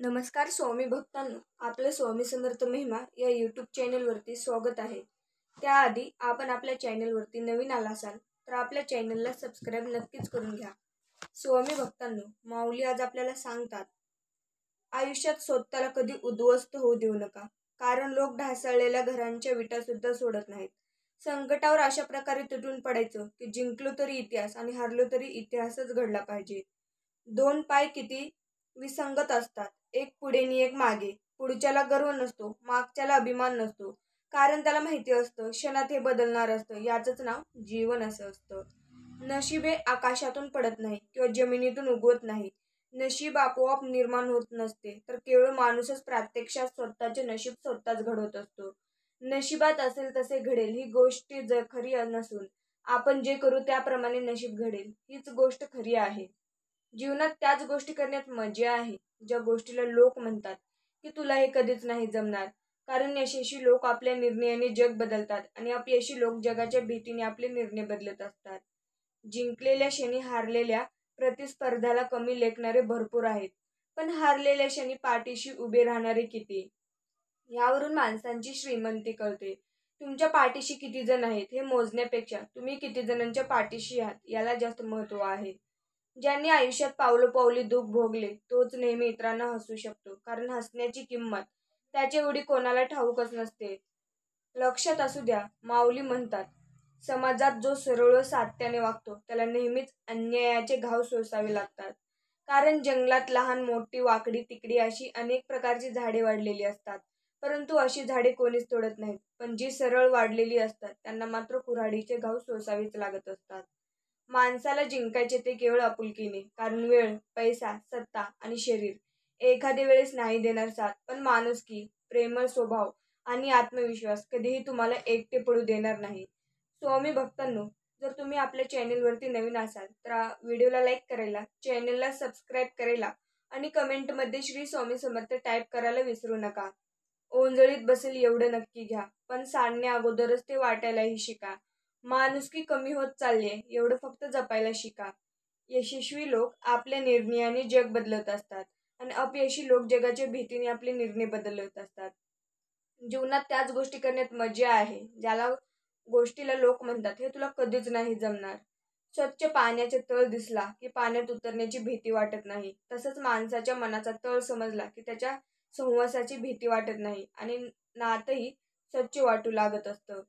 नमस्कार स्वामी भक्तांनो, आपलं स्वामी समर्थ महिमा या यूट्यूब चॅनलवरती स्वागत आहे. त्याआधी आपण आपल्या चॅनलवरती नवीन आला असाल तर आपल्या चॅनलला सबस्क्राईब नक्कीच करून घ्या. स्वामी भक्तांनो, माऊली आज आपल्याला सांगतात, आयुष्यात स्वतःला कधी उद्ध्वस्त होऊ देऊ नका, कारण लोक ढासळलेल्या घरांच्या विटा सुद्धा सोडत नाहीत. संकटावर अशा प्रकारे तुटून पडायचं की जिंकलो तरी इतिहास आणि हारलो तरी इतिहासच घडला पाहिजे. दोन पाय किती विसंगत असतात, एक पुढे आणि एक मागे. पुढच्याला गर्व नसतो, मागच्याला अभिमान नसतो, कारण त्याला माहिती असतं क्षणात हे बदलणार असतं. याचंच नाव जीवन असं असतं. नशीब हे आकाशातून पडत नाही किंवा जमिनीतून उगवत नाही. नशीब आपोआप निर्माण होत नसते, तर केवळ माणूसच प्रत्यक्षात स्वतःचे नशीब स्वतःच घडवत असतो. नशिबात असेल तसे घडेल ही गोष्ट खरी नसून आपण जे करू त्याप्रमाणे नशीब घडेल हीच गोष्ट खरी आहे. जीवनात त्याच गोष्टी करण्यात मजा आहे ज्या गोष्टीला लोक म्हणतात की तुला हे कधीच नाही जमणार. कारण यशस्वी लोक आपल्या निर्णयाने जग बदलतात आणि अपयशी लोक जगाच्या भीतीने आपले निर्णय बदलत असतात. जिंकलेल्या क्षणी हारलेल्या प्रतिस्पर्ध्याला कमी लेखणारे भरपूर आहेत, पण हारलेल्या क्षणी पाठीशी उभे राहणारे किती? यावरून माणसांची श्रीमंती कळते. तुमच्या पाठीशी किती जण आहेत हे मोजण्यापेक्षा तुम्ही किती जणांच्या पाठीशी आहात याला जास्त महत्त्व आहे. ज्यांनी आयुष्यात पावलोपावली दुःख भोगले तोच नेहमी इतरांना हसू शकतो, कारण हसण्याची किंमत त्याच्या एवढी कोणाला ठाऊकच नसते. लक्षात असू द्या, माऊली म्हणतात, समाजात जो सरळ व सात्याने वागतो त्याला नेहमीच अन्यायाचे घाव सोसावे लागतात. कारण जंगलात लहान मोठी वाकडी तिकडी अशी अनेक प्रकारची झाडे वाढलेली असतात, परंतु अशी झाडे कोणीच तोडत नाहीत. पण जी सरळ वाढलेली असतात त्यांना मात्र कुऱ्हाडीचे घाव सोसावेच लागत असतात. माणसाला जिंकायचे ते केवळ आपुलकीने, कारण वेळ, पैसा, सत्ता आणि शरीर एखाद्या वेळेस नाही देणार साथ, पण माणुसकी, प्रेमळ स्वभाव आणि आत्मविश्वास कधीही तुम्हाला एकटे पडू देणार नाही. स्वामी भक्तांनो, जर तुम्ही आपल्या चॅनेलवरती नवीन असाल तर व्हिडिओला लाईक करायला, चॅनेलला सबस्क्राईब करायला आणि कमेंटमध्ये श्री स्वामी समर्थ टाईप करायला विसरू नका. ओंजळीत बसेल एवढं नक्की घ्या, पण सांडण्या अगोदरच ते वाटायलाही शिका. माणुसकी कमी होत चाललीये एवढं फक्त जपायला शिका. यशस्वी लोक आपल्या निर्णयाने जग बदलत असतात आणि अपयशी लोक जगाच्या भीतीने आपले निर्णय बदलत असतात. जीवनात त्याच गोष्टी करण्यात मजा आहे ज्याला गोष्टीला लोक म्हणतात हे तुला कधीच नाही जमणार. स्वच्छ पाण्याचा तळ दिसला की पाण्यात उतरण्याची भीती वाटत नाही, तसंच माणसाच्या मनाचा तळ समजला की त्याच्या सहवासाची भीती वाटत नाही आणि नातही स्वच्छ वाटू लागत असतं.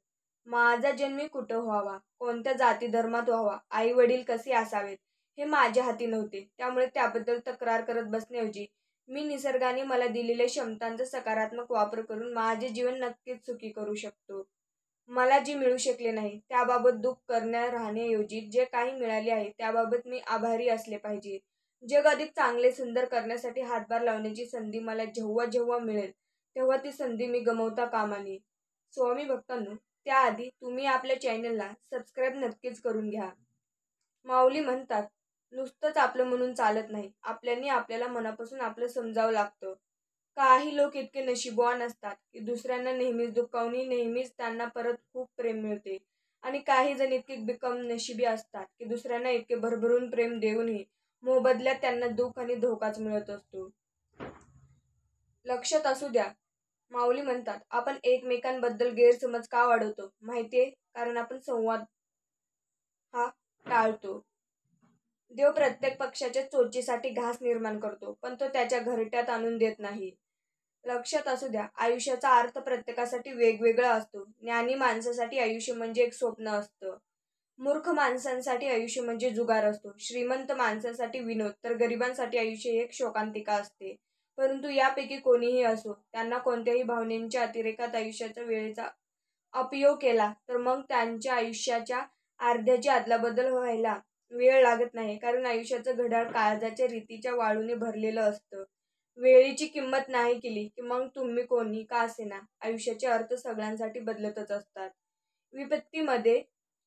माझा जन्मी कुठं व्हावा, कोणत्या जाती धर्मात व्हावा, आई वडील कसे असावेत हे माझ्या हाती नव्हते. त्यामुळे त्याबद्दल तक्रार करत बसण्याऐवजी मी निसर्गाने मला दिलेल्या क्षमतांचा सकारात्मक वापर करून माझे जीवन नक्कीच सुखी करू शकतो. मला जे मिळू शकले नाही त्याबाबत दुःख करण्या राहण्याऐवजी जे काही मिळाले आहे त्याबाबत मी आभारी असले पाहिजे. जग अधिक चांगले सुंदर करण्यासाठी हातभार लावण्याची संधी मला जेव्हा जेव्हा मिळेल तेव्हा ती संधी मी गमावता कामा नये. स्वामी भक्तांनो, त्याआधी तुम्ही आपल्या चॅनलला सबस्क्राईब नक्कीच करून घ्या. माऊली म्हणतात, नुसतंच आपलं म्हणून चालत नाही, आपल्याला मनापासून आपलं समजावं लागतं. काही लोक इतके नशीबवान असतात की दुसऱ्यांना नेहमीच दुखावूनही नेहमीच त्यांना परत खूप प्रेम मिळते, आणि काही जण इतके कमनशिबी असतात की दुसऱ्यांना इतके भरभरून प्रेम देऊनही मोबदल्यात त्यांना दुःख आणि धोकाच मिळत असतो. लक्षात असू द्या, माऊली म्हणतात, आपण एकमेकांबद्दल गैरसमज का वाढवतो माहितीये? कारण आपण संवाद हा टाळतो. देव प्रत्येक पक्षाच्या चोचीसाठी घास निर्माण करतो, पण तो त्याच्या घरट्यात आणून देत नाही. लक्षात असू द्या, आयुष्याचा अर्थ प्रत्येकासाठी वेगवेगळा असतो. ज्ञानी माणसासाठी आयुष्य म्हणजे एक स्वप्न असतं, मूर्ख माणसांसाठी आयुष्य म्हणजे जुगार असतो, श्रीमंत माणसासाठी विनोद, तर गरिबांसाठी आयुष्य एक शोकांतिका असते. परंतु यापैकी कोणीही असो, त्यांना कोणत्याही भावनेच्या अतिरेकात आयुष्याच्या वेळेचा अपयोग केला तर मग त्यांच्या आयुष्याच्या अर्ध्याची अदलाबदल व्हायला वेळ लागत नाही. कारण आयुष्याचं घड्याळ काळजाच्या रीतीच्या वाळूने भरलेलं असतं. वेळेची किंमत नाही केली की मग तुम्ही कोणी का असेना, आयुष्याचे अर्थ सगळ्यांसाठी बदलतच असतात. विपत्तीमध्ये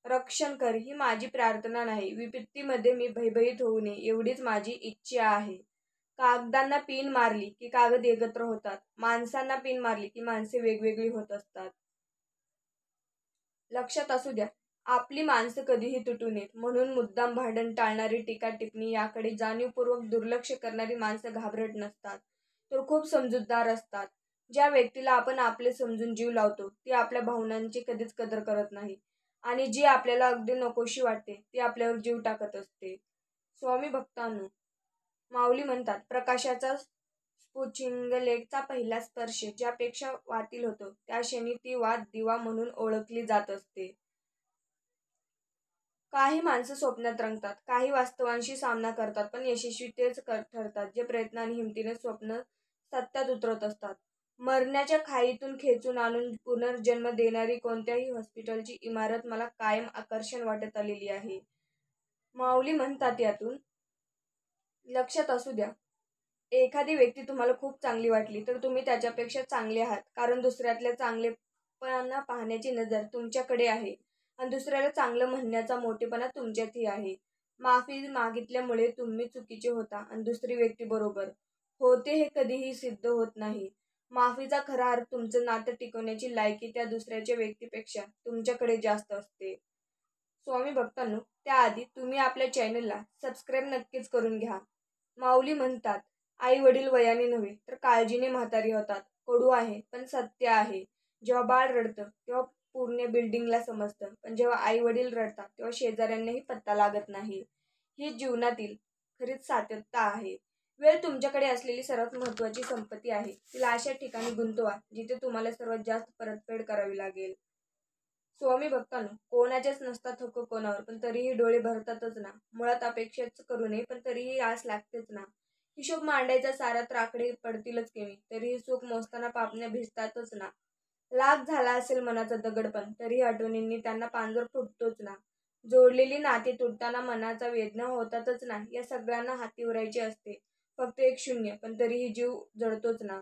रक्षण कर ही माझी प्रार्थना नाही, विपत्तीमध्ये मी भयभीत होऊ नये एवढीच माझी इच्छा आहे. कागदांना पिन मारली की कागद एकत्र होतात, माणसांना पिन मारली की माणसे वेगवेगळी होत असतात. लक्षात असू द्या, आपली माणसं कधीही तुटू नयेत म्हणून मुद्दाम भांडण टाळणारी, टीका टिप्पणी याकडे जाणीवपूर्वक दुर्लक्ष करणारी माणसं घाबरट नसतात. तर खूप समजूतदार असतात. ज्या व्यक्तीला आपण आपले समजून जीव लावतो ती आपल्या भावनांची कधीच कदर करत नाही आणि जी आपल्याला अगदी नकोशी वाटते ती आपल्यावर जीव टाकत असते. स्वामी भक्तांनो, माऊली म्हणतात, प्रकाशाचा स्फुचिंगलेखचा पहिला स्पर्श ज्यापेक्षा वातील होतो त्या क्षणी ती वात दिवा म्हणून ओळखली जात असते. काही माणसं स्वप्नात रंगतात, काही वास्तवांशी सामना करतात, पण यशस्वी तेच ठरतात जे प्रयत्न आणि हिमतीने स्वप्न सत्यात उतरवत असतात. मरण्याच्या खाईतून खेचून आणून पुनर्जन्म देणारी कोणत्याही हॉस्पिटलची इमारत मला कायम आकर्षण वाटत आलेली आहे. माऊली म्हणतात यातून, लक्षात असू द्या, एखादी व्यक्ती तुम्हाला खूप चांगली वाटली तर तुम्ही त्याच्यापेक्षा चांगले आहात, कारण दुसऱ्यातल्या चांगलेपणा पाहण्याची नजर तुमच्याकडे आहे आणि दुसऱ्याला चांगलं म्हणण्याचा मोठेपणा तुमच्यातही आहे. माफी मागितल्यामुळे तुम्ही चुकीचे होता आणि दुसरी व्यक्ती बरोबर होते हे कधीही सिद्ध होत नाही. माफीचा खरा अर्थ तुमचं नातं टिकवण्याची लायकी त्या दुसऱ्याच्या व्यक्तीपेक्षा तुमच्याकडे जास्त असते. स्वामी भक्तांनो, त्याआधी तुम्ही आपल्या चॅनलला सबस्क्राईब नक्कीच करून घ्या. माऊली म्हणतात, आई वडील वयाने नव्हे तर काळजीने म्हातारी होतात. कडू आहे पण सत्य आहे. जेव्हा बाळ रडतं तेव्हा पूर्ण बिल्डिंगला समजतं, पण जेव्हा आई वडील रडतात तेव्हा शेजाऱ्यांनाही पत्ता लागत नाही. ही जीवनातील खरीच सात्यता आहे. वेळ तुमच्याकडे असलेली सर्वात महत्त्वाची संपत्ती आहे. तिला अशा ठिकाणी गुंतवा जिथे तुम्हाला सर्वात जास्त परतफेड करावी लागेल. स्वामी भक्तांनो, कोणाचेच नसतात हक्क कोणावर, पण तरीही डोळे भरतातच ना. मुळात अपेक्षाच करू नये, पण तरीही आस लागतेच ना. हिशोब मांडायचा सारा तर आकडे पडतीलच केवी, तरीही सुख मोजताना पापण्या भिजतातच ना. लाख झाला असेल मनाचा दगडपण, तरीही आठवणींनी त्यांना पांजर फुटतोच ना. जोडलेली नाती तुटताना मनाचा वेदना होतातच ना. या सगळ्यांना हाती उरायचे असते फक्त एक शून्य, पण तरीही जीव जळतोच ना.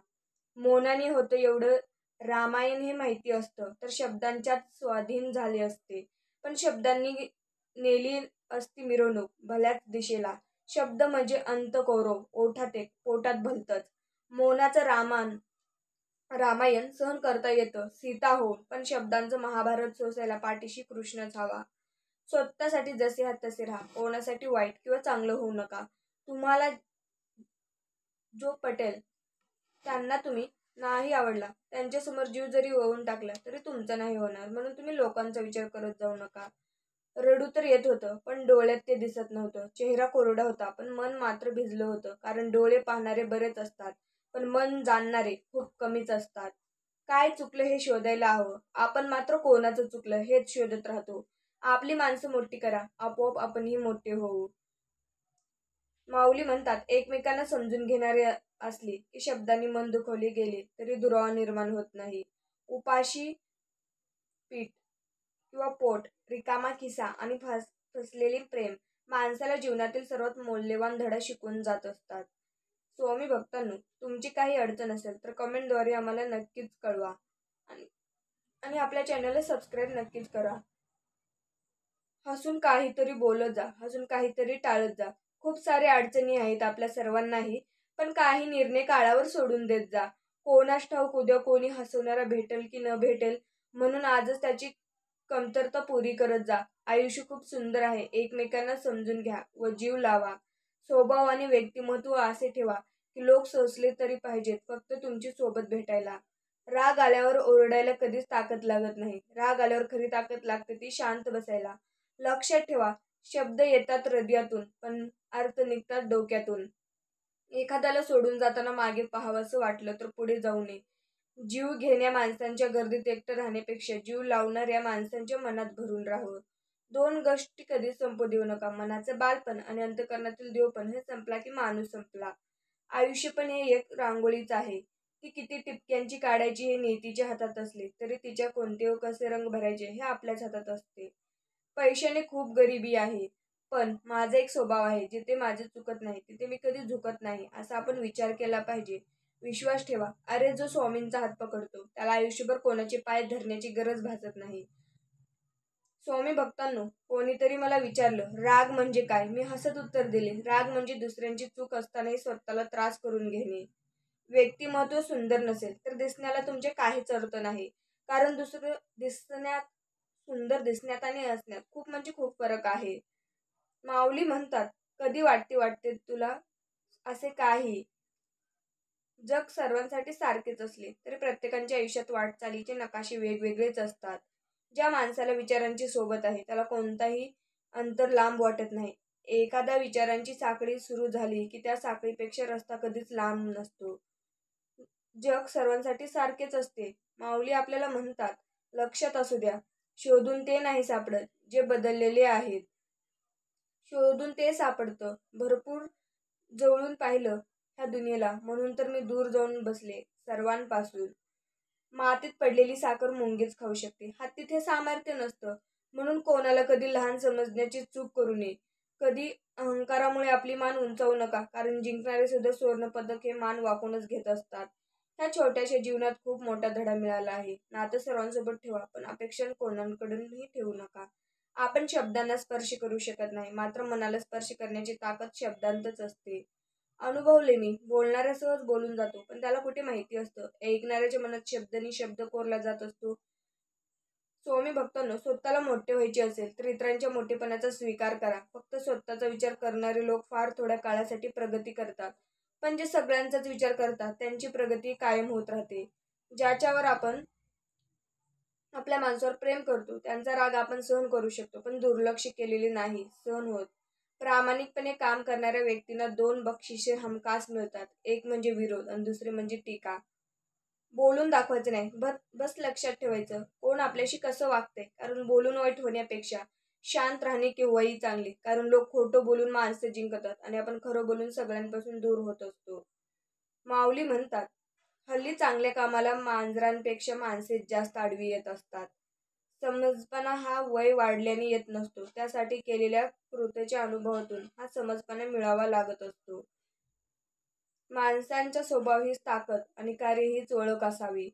मौनाने होतं एवढं रामायण हे माहिती असतं तर शब्दांच्यात स्वाधीन झाले असते, पण शब्दांनी नेली असती मिरवणूक भल्याच दिशेला. शब्द म्हणजे अंत कौरव, ओठात एक पोटात भलतंच. मौनाचं रामायण सहन करता येतं सीता होऊन, पण शब्दांचं महाभारत सोसायला पाठीशी कृष्णच हवा. स्वतःसाठी जसे आहात तसे राहा, कोणासाठी वाईट किंवा चांगलं होऊ नका. तुम्हाला जो पटेल त्यांना तुम्ही नाही आवडला, त्यांच्यासमोर जीव जरी ओवून टाकला तरी तुमचा नाही होणार, म्हणून तुम्ही लोकांचा विचार करत जाऊ नका. रडू तर येत होतं पण डोळ्यात ते दिसत नव्हतं. चेहरा कोरडा होता पण मन मात्र भिजलं होतं, कारण डोळे पाहणारे बरेच असतात पण मन जाणणारे खूप कमीच असतात. काय चुकलं हे शोधायला हवं, आपण मात्र कोणाचं चुकलं हेच शोधत राहतो. आपली माणसं मोठी करा, आपोआप आपणही मोठे होऊ. माऊली म्हणतात, एकमेकांना समजून घेणारे असले की शब्दांनी मन दुखवले गेले तरी दुरावा निर्माण होत नाही. उपाशी पीठ किंवा पोट, रिकामा खिसा आणि फसलेले प्रेम माणसाला जीवनातील सर्वात मौल्यवान धडा शिकवून जात असतात. स्वामी भक्तांनो, तुमची काही अडचण असेल तर कमेंटद्वारे आम्हाला नक्कीच कळवा आणि आणि आपल्या चॅनलला सबस्क्राईब नक्कीच करा. हसून काहीतरी बोलत जा, हसून काहीतरी टाळत जा. खूप साऱ्या अडचणी आहेत आपल्या सर्वांनाही, पण काही निर्णय काळावर सोडून देत जा. कोणास ठाऊक उद्या कोणी हसवणारा भेटेल की न भेटेल, म्हणून आजच त्याची कमतरता पुरी करत जा. आयुष्य खूप सुंदर आहे. एकमेकांना समजून घ्या व जीव लावा. स्वभाव आणि व्यक्तिमत्व असे ठेवा की लोक सोसले तरी पाहिजेत फक्त तुमची सोबत भेटायला. राग आल्यावर ओरडायला कधीच ताकद लागत नाही. राग आल्यावर खरी ताकद लागते ती शांत बसायला. लक्षात ठेवा, शब्द येतात हृदयातून पण अर्थ निघतात डोक्यातून. एखाद्याला सोडून जाताना मागे पाहावंसं वाटलं तर पुढे जाऊ नये. जीव घेण्या माणसांच्या गर्दीत एकटं राहण्यापेक्षा जीव लावणाऱ्या माणसांच्या मनात भरून राहावं. दोन गोष्टी कधीच संपू देऊ नका, मनाचं बालपण आणि अंतःकरणातील देवपण. हे संपला की माणूस संपला. आयुष्य पण हे एक रांगोळीच आहे. ती किती टिपक्यांची काढायची हे नियतीच्या हातात असले तरी तिच्या कोणते व कसे रंग भरायचे हे आपल्याच हातात असते. पैशाने खूप गरिबी आहे, पण माझा एक स्वभाव आहे, जिथे माझे चुकत नाही तिथे मी कधी झुकत नाही, असा आपण विचार केला पाहिजे. विश्वास ठेवा. अरे, जो स्वामींचा हात पकडतो त्याला आयुष्यभर कोणाचे पाय धरण्याची गरज भासत नाही. स्वामी भक्तांनो, कोणीतरी मला विचारलं, राग म्हणजे काय? मी हसत उत्तर दिले, राग म्हणजे दुसऱ्यांची चूक असतानाही स्वतःला त्रास करून घेणे. व्यक्तिमत्व सुंदर नसेल तर दिसण्याला तुमचे काहीच अर्थ नाही, कारण दुसरं दिसण्यात सुंदर दिसण्यात आणि असण्यात खूप म्हणजे खूप फरक आहे. माऊली म्हणतात, कधी वाटते तुला असे काही जग सर्वांसाठी सारखेच असले तरी प्रत्येकाच्या आयुष्यात वाटचालीचे नकाशे वेगवेगळेच असतात. ज्या माणसाला विचारांची सोबत आहे त्याला कोणताही अंतर लांब वाटत नाही. एखाद्या विचारांची साखळी सुरू झाली की त्या साखळीपेक्षा रस्ता कधीच लांब नसतो. जग सर्वांसाठी सारखेच असते. माऊली आपल्याला म्हणतात, लक्षात असू द्या, शोधून ते नाही सापडत जे बदललेले आहेत, शोधून ते सापडतं. भरपूर जवळून पाहिलं ह्या दुनियेला, म्हणून तर मी दूर जाऊन बसले सर्वांपासून. मातीत पडलेली साखर मुंगीच खाऊ शकते. हत्तीत हे सामर्थ्य नसतं, म्हणून कोणाला कधी लहान समजण्याची चूक करू नये. कधी अहंकारामुळे आपली मान उंचावू नका, कारण जिंकणारे सुद्धा सुवर्णपदक हे मान वाकूनच घेत असतात. ह्या छोट्याशा जीवनात खूप मोठा धडा मिळाला आहे. नातं सर्वांसोबत ठेवा, पण अपेक्षा कोणाकडूनही ठेवू नका. आपण शब्दांना स्पर्श करू शकत नाही, मात्र मनाला स्पर्श करण्याची ताकद शब्दांतच असते. अनुभवले मी. बोलणारा सहज बोलून जातो, पण त्याला कुठे माहिती असतं ऐकणाऱ्याच्या मनात शब्दांनी शब्द कोरला जात असतो. स्वामी भक्तांनो, स्वतःला मोठे व्हायचे असेल तर इतरांच्या मोठेपणाचा स्वीकार करा. फक्त स्वतःचा विचार करणारे लोक फार थोड्या काळासाठी प्रगती करतात, पण जे सगळ्यांचाच विचार करतात त्यांची प्रगती कायम होत राहते. ज्याच्यावर आपण आपल्या माणसावर प्रेम करतो त्यांचा राग आपण सहन करू शकतो, पण दुर्लक्ष केलेले नाही सहन होत. प्रामाणिकपणे काम करणाऱ्या व्यक्तींना 2 बक्षिसे हमखास मिळतात. एक म्हणजे विरोध आणि दुसरे म्हणजे टीका. बोलून दाखवायचं नाही, बस लक्षात ठेवायचं कोण आपल्याशी कसं वागतंय, कारण बोलून वाईट होण्यापेक्षा शांत राहणे केव्हाही चांगले. कारण लोक खोटं बोलून माणसं जिंकतात आणि आपण खरं बोलून सगळ्यांपासून दूर होत असतो. माऊली म्हणतात, हल्ली चांगल्या कामाला मांजरांपेक्षा माणसेच जास्त आडवी येत असतात. समजपणा हा वय वाढल्याने येत नसतो, त्यासाठी केलेल्या कृतीच्या अनुभवातून हा समजपणा मिळावा लागत असतो. माणसांचा स्वभाव हीच ताकद आणि कार्य हीच ओळख असावी.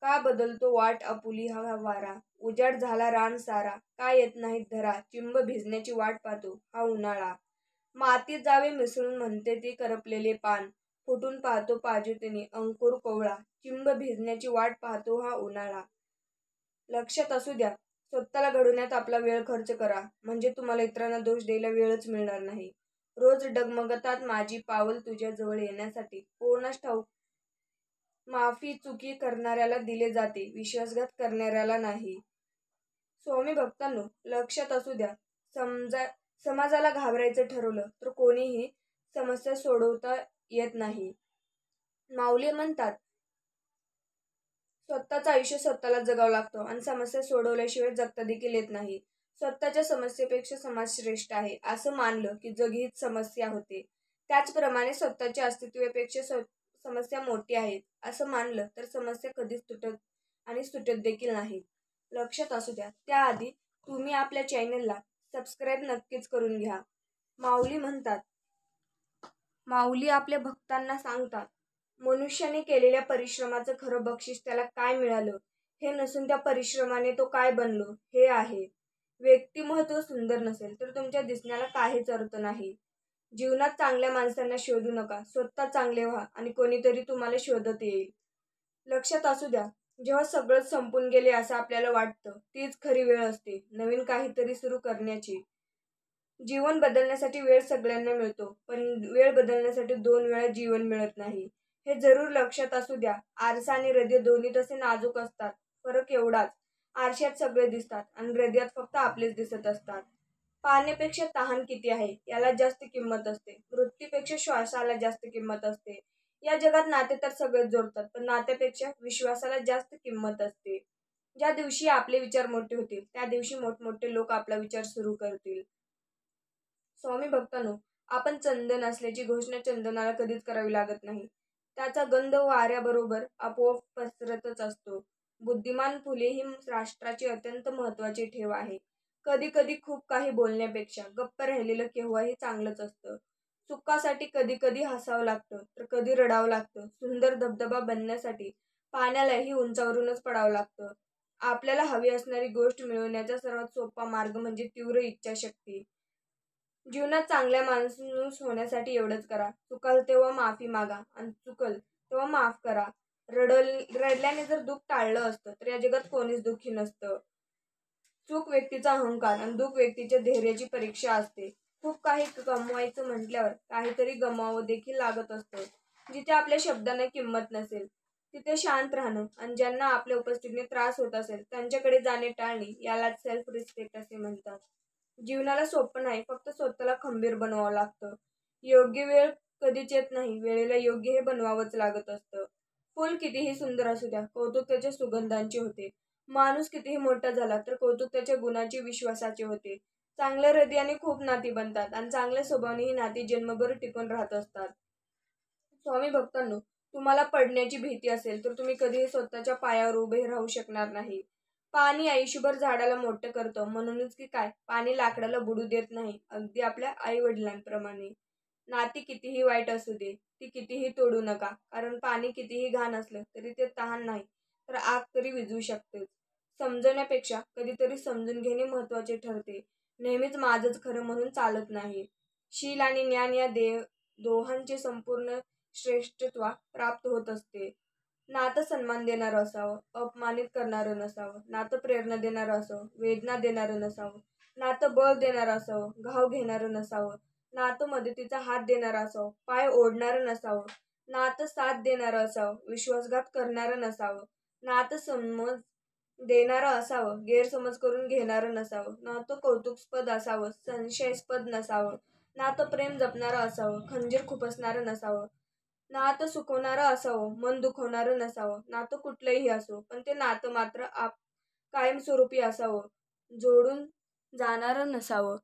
का बदलतो वाट आपुली हा वारा, उजाड झाला रान सारा, का येत नाहीत धरा, चिंब भिजण्याची वाट पाहतो हा उन्हाळा. मातीत जावे मिसळून म्हणते ती करपलेले पान, फुटून पाहतो पाजुतीने अंकुर कोवळा, चिंब भिजण्याची वाट पाहतो हा उन्हाळा. लक्षात असू द्या, स्वतःला घडवण्यात आपला वेळ खर्च करा, म्हणजे तुम्हाला इतरांना दोष द्यायला वेळच मिळणार नाही. रोज डगमगतात माझी पावल तुझ्या जवळ येण्यासाठी, कोणास ठाऊक माफी चुकी करणाऱ्याला दिले जाते, विश्वासघात करणाऱ्याला नाही. स्वामी भक्तांनो, लक्षात असू द्या, समाजाला घाबरायचं ठरवलं तर कोणीही समस्या सोडवता येत नाही. माऊली म्हणतात, स्वतःचं आयुष्य स्वतःला जगावं लागतं आणि समस्या सोडवल्याशिवाय जगता देखील येत नाही. स्वतःच्या समस्येपेक्षा समाज श्रेष्ठ आहे असं मानलं की जग हीच समस्या होते. त्याचप्रमाणे स्वतःच्या अस्तित्वापेक्षा समस्या मोठी आहेत असं मानलं तर समस्या कधीच तुटत आणि सुटत देखील नाहीत. लक्षात असू द्या, त्याआधी तुम्ही आपल्या चॅनलला सबस्क्राईब नक्कीच करून घ्या. माऊली म्हणतात, माऊली आपल्या भक्तांना सांगतात, मनुष्याने केलेल्या परिश्रमाचं खरं बक्षीस त्याला काय मिळालं हे नसून त्या परिश्रमाने तो काय बनलो हे आहे. व्यक्तिमत्व सुंदर नसेल तर तुमच्या दिसण्याला काहीच अर्थ नाही. जीवनात चांगल्या माणसांना शोधू नका, स्वतः चांगले व्हा आणि कोणीतरी तुम्हाला शोधत येईल. लक्षात असू द्या, जेव्हा सगळंच संपून गेले असं आपल्याला वाटतं तीच खरी वेळ असते नवीन काहीतरी सुरू करण्याची. जीवन बदलण्यासाठी वेळ सगळ्यांना मिळतो, पण वेळ बदलण्यासाठी 2 वेळा जीवन मिळत नाही. हे जरूर लक्षात असू द्या. आरसा आणि हृदय दोन्ही तसे नाजूक असतात. फरक एवढाच, आरशात सगळे दिसतात आणि हृदयात फक्त आपलेच दिसत असतात. पाण्यापेक्षा तहान किती आहे याला जास्त किंमत असते. मृत्यूपेक्षा श्वासाला जास्त किंमत असते. या जगात नाते तर सगळेच जोडतात, पण नात्यापेक्षा विश्वासाला जास्त किंमत असते. ज्या दिवशी आपले विचार मोठे होतील त्या दिवशी मोठमोठे लोक आपला विचार सुरू करतील. स्वामी भक्तांनो, आपण चंदन असल्याची घोषणा चंदनाला कधीच करावी लागत नाही. त्याचा गंध वाऱ्याबरोबर आपोआप पसरतच असतो. बुद्धिमान फुले ही राष्ट्राची अत्यंत महत्त्वाची ठेव आहे. कधी कधी खूप काही बोलण्यापेक्षा गप्प राहिलेलं केव्हाही चांगलंच असतं. सुखासाठी कधी कधी हसावं लागतं तर कधी रडावं लागतं. सुंदर धबधबा बनण्यासाठी पाण्यालाही उंचावरूनच पडावं लागतं. आपल्याला हवी असणारी गोष्ट मिळवण्याचा सर्वात सोपा मार्ग म्हणजे तीव्र इच्छाशक्ती. जीवनात चांगल्या माणूस होण्यासाठी एवढंच करा, चुकाल तेव्हा माफी मागा आणि चुकल तेव्हा माफ करा. रडल्याने जर दुःख टाळलं असतं तर या जगात कोणीच दुःखी नसतं. चूक व्यक्तीचा अहंकार आणि दुःख व्यक्तीच्या धैर्याची परीक्षा असते. खूप काही गमवायचं म्हटल्यावर काहीतरी गमवावं देखील लागत असतं. जिथे आपल्या शब्दांना किंमत नसेल तिथे शांत राहणं आणि ज्यांना आपल्या उपस्थितीने त्रास होत असेल त्यांच्याकडे जाणे टाळणे यालाच सेल्फ रिस्पेक्ट असे म्हणतात. जीवनाला सोपं नाही, फक्त स्वतःला खंबीर बनवावं लागतं. योग्य वेळ कधीच येत नाही, वेळेला योग्य हे बनवावंच लागत असतं. फूल कितीही सुंदर असू द्या, कौतुक त्याच्या सुगंधांचे होते. माणूस कितीही मोठा झाला तर कौतुक त्याच्या गुणाची, विश्वासाचे होते. चांगल्या हृदयाने खूप नाती बनतात आणि चांगल्या स्वभावाने ही नाती जन्मभर टिकून राहत असतात. स्वामी भक्तांनो, तुम्हाला पडण्याची भीती असेल तर तुम्ही कधीही स्वतःच्या पायावर उभे राहू शकणार नाही. पाणी आयुष्यभर झाडाला मोठं करतं, म्हणूनच की काय, पाणी लाकडाला बुडू देत नाही, अगदी आपल्या आई वडिलांप्रमाणे. नाती कितीही वाईट असू दे, ती कितीही तोडू नका, कारण पाणी कितीही घाण असलं तरी ते तहान नाही तर आग तरी विझवू शकते. समजवण्यापेक्षा कधीतरी समजून घेणे महत्त्वाचे ठरते. नेहमीच माझंच खरं म्हणून चालत नाही. शील आणि ज्ञान या दोहांचे संपूर्ण श्रेष्ठत्व प्राप्त होत असते. नातं सन्मान देणारं असावं, अपमानित करणारं नसावं. नातं प्रेरणा देणारं असावं, वेदना देणारं नसावं. नातं बळ देणारं असावं, घाव घेणारं नसावं. नातं मदतीचा हात देणारं असावं, पाय ओढणारं नसावं. नातं साथ देणारं असावं, विश्वासघात करणारं नसावं. नातं समज देणारं असावं, गैरसमज करून घेणारं नसावं. नातं कौतुकास्पद असावं, संशयास्पद नसावं. नातं प्रेम जपणारं असावं, खंजीर खुपसणारं नसावं. नातं सुखवणारं असावं, मन दुखवणारं नसावं. नातं कुठलंही असो, पण ते नातं मात्र कायमस्वरूपी असावं, जोडून जाणारं नसावं.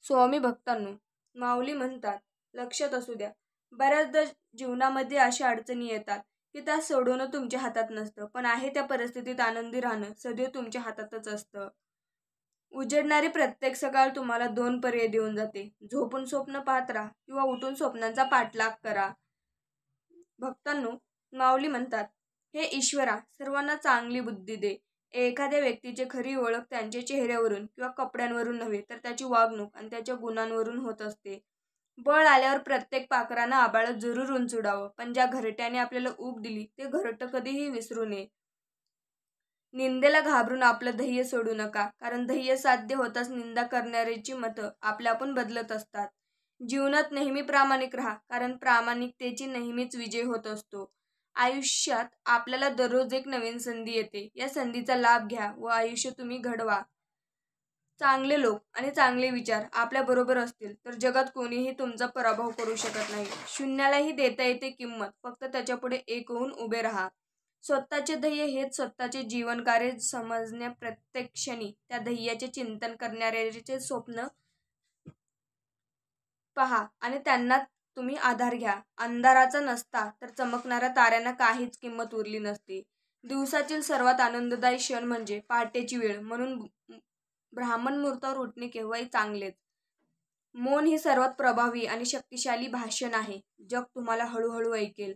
स्वामी भक्तांनो, माऊली म्हणतात, लक्षात असू द्या, बऱ्याचदा जीवनामध्ये अशा अडचणी येतात की त्या सोडवणं तुमच्या हातात नसतं, पण आहे त्या परिस्थितीत आनंदी राहणं सदैव तुमच्या हातातच असतं. उजडणारी प्रत्येक सकाळ तुम्हाला दोन पर्याय देऊन जाते. झोपून स्वप्न पाहत राहा किंवा उठून स्वप्नांचा पाठलाग करा. भक्तांनो, माऊली म्हणतात, हे ईश्वरा, सर्वांना चांगली बुद्धी दे. एखाद्या व्यक्तीची खरी ओळख त्यांच्या चेहऱ्यावरून किंवा कपड्यांवरून नव्हे तर त्याची वागणूक आणि त्याच्या गुणांवरून होत असते. बळ आल्यावर प्रत्येक पाखरानं आभाळात जरूर उंच उडावं, पण ज्या घरट्याने आपल्याला ऊब दिली ते घरटं कधीही विसरू नये. निंदेला घाबरून आपलं ध्येय सोडू नका, कारण ध्येय साध्य होताच निंदा करणाऱ्याची मतं आपल्यापण बदलत असतात. जीवनात नेहमी प्रामाणिक राहा, कारण प्रामाणिकतेची नेहमीच विजय होत असतो. आयुष्यात आपल्याला दररोज एक नवीन संधी येते. या संधीचा लाभ घ्या व आयुष्य तुम्ही घडवा. चांगले लोक आणि चांगले विचार आपल्या बरोबर असतील तर जगात कोणीही तुमचा पराभव करू शकत नाही. शून्यालाही देता येते किंमत, फक्त त्याच्यापुढे एक होऊन उभे राहा. स्वतःचे ध्येय हेच स्वतःचे जीवनकार्य समजण्या प्रत्येक क्षणी त्या ध्येयाचे चिंतन करणाऱ्याचे स्वप्न पहा आणि त्यांना तुम्ही आधार घ्या. अंधाराचा नसता तर चमकणाऱ्या ताऱ्यांना काहीच किंमत उरली नसती. दिवसातील सर्वात आनंददायी क्षण म्हणजे पहाटेची वेळ, म्हणून ब्राह्मण मुहूर्तावर उठणे केव्हाही चांगलेच. मौन ही सर्वात प्रभावी आणि शक्तिशाली भाषण आहे. जग तुम्हाला हळूहळू ऐकेल.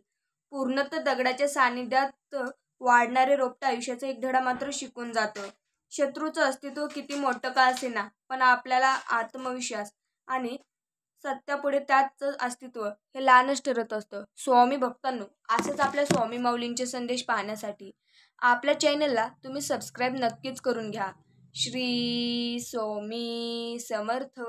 पूर्णतः दगडाच्या सानिध्यात वाढणारे रोपटे आयुष्याचा एक धडा मात्र शिकून जातं. शत्रूचं अस्तित्व किती मोठं का असेना, पण आपल्याला आत्मविश्वास आणि सत्यापुढे त्याचं अस्तित्व हे लहानच ठरत असतं. स्वामी भक्तांनो, असंच आपल्या स्वामी माऊलींचे संदेश पाहण्यासाठी आपल्या चॅनलला तुम्ही सबस्क्राईब नक्कीच करून घ्या. श्री स्वामी समर्थ.